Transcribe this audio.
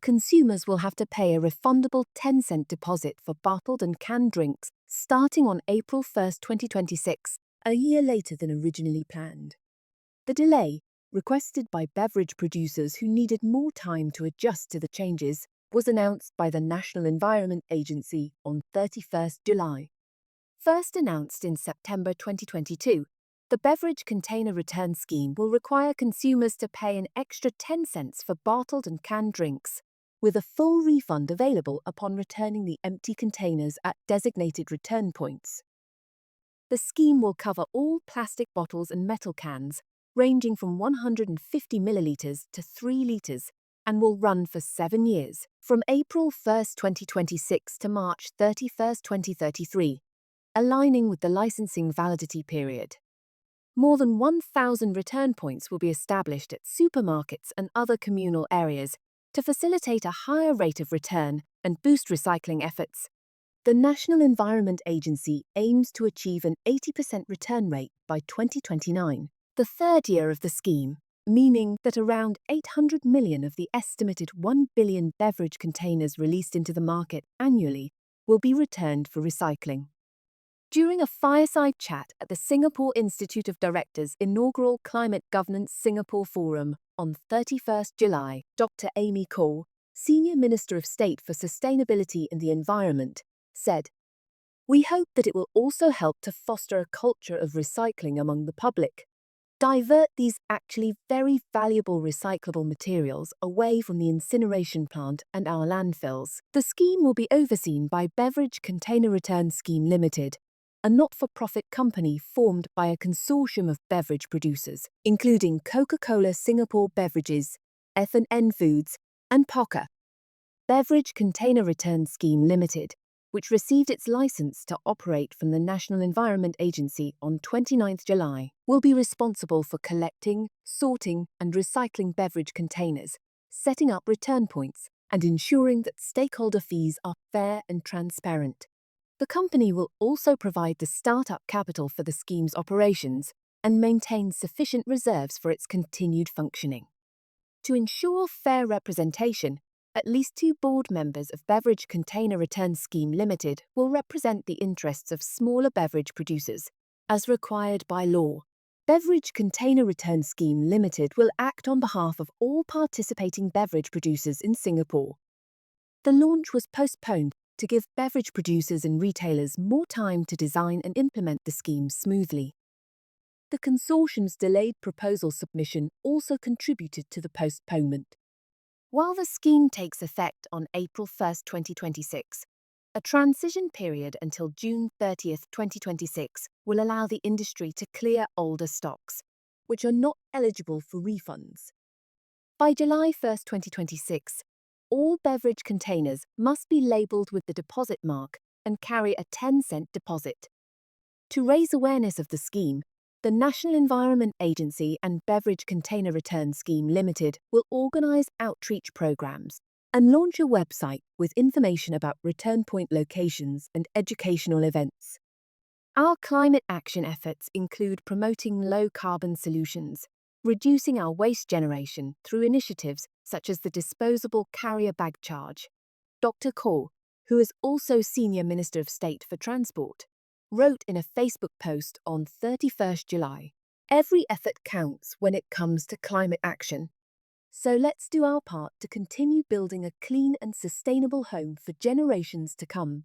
consumers will have to pay a refundable 10-cent deposit for bottled and canned drinks starting on April 1st, 2026, a year later than originally planned. The delay, requested by beverage producers who needed more time to adjust to the changes, was announced by the National Environment Agency on 31st July. First announced in September 2022, the Beverage Container Return Scheme will require consumers to pay an extra 10 cents for bottled and canned drinks, with a full refund available upon returning the empty containers at designated return points. The scheme will cover all plastic bottles and metal cans, ranging from 150 millilitres to 3 litres, and will run for 7 years, from April 1st, 2026 to March 31st, 2033, aligning with the licensing validity period. More than 1,000 return points will be established at supermarkets and other communal areas to facilitate a higher rate of return and boost recycling efforts. The National Environment Agency aims to achieve an 80% return rate by 2029, the third year of the scheme, meaning that around 800 million of the estimated 1 billion beverage containers released into the market annually will be returned for recycling. During a fireside chat at the Singapore Institute of Directors' inaugural Climate Governance Singapore Forum on 31st July, Dr. Amy Khor, Senior Minister of State for Sustainability and the Environment, said, "We hope that it will also help to foster a culture of recycling among the public. Divert these actually very valuable recyclable materials away from the incineration plant and our landfills." The scheme will be overseen by Beverage Container Return Scheme Limited, a not-for-profit company formed by a consortium of beverage producers, including Coca-Cola Singapore Beverages, F&N Foods, and Poca. Beverage Container Return Scheme Limited, which received its license to operate from the National Environment Agency on 29th July, will be responsible for collecting, sorting, and recycling beverage containers, setting up return points, and ensuring that stakeholder fees are fair and transparent. The company will also provide the start-up capital for the scheme's operations and maintain sufficient reserves for its continued functioning. To ensure fair representation, at least 2 board members of Beverage Container Return Scheme Limited will represent the interests of smaller beverage producers, as required by law. Beverage Container Return Scheme Limited will act on behalf of all participating beverage producers in Singapore. The launch was postponed to give beverage producers and retailers more time to design and implement the scheme smoothly. The consortium's delayed proposal submission also contributed to the postponement. While the scheme takes effect on April 1st, 2026, a transition period until June 30th, 2026 will allow the industry to clear older stocks, which are not eligible for refunds. By July 1st, 2026, all beverage containers must be labelled with the deposit mark and carry a 10-cent deposit. To raise awareness of the scheme, the National Environment Agency and Beverage Container Return Scheme Limited will organise outreach programmes and launch a website with information about return point locations and educational events. Our climate action efforts include promoting low-carbon solutions, reducing our waste generation through initiatives such as the disposable carrier bag charge. Dr. Khor, who is also Senior Minister of State for Transport, wrote in a Facebook post on 31st July, "Every effort counts when it comes to climate action. So let's do our part to continue building a clean and sustainable home for generations to come."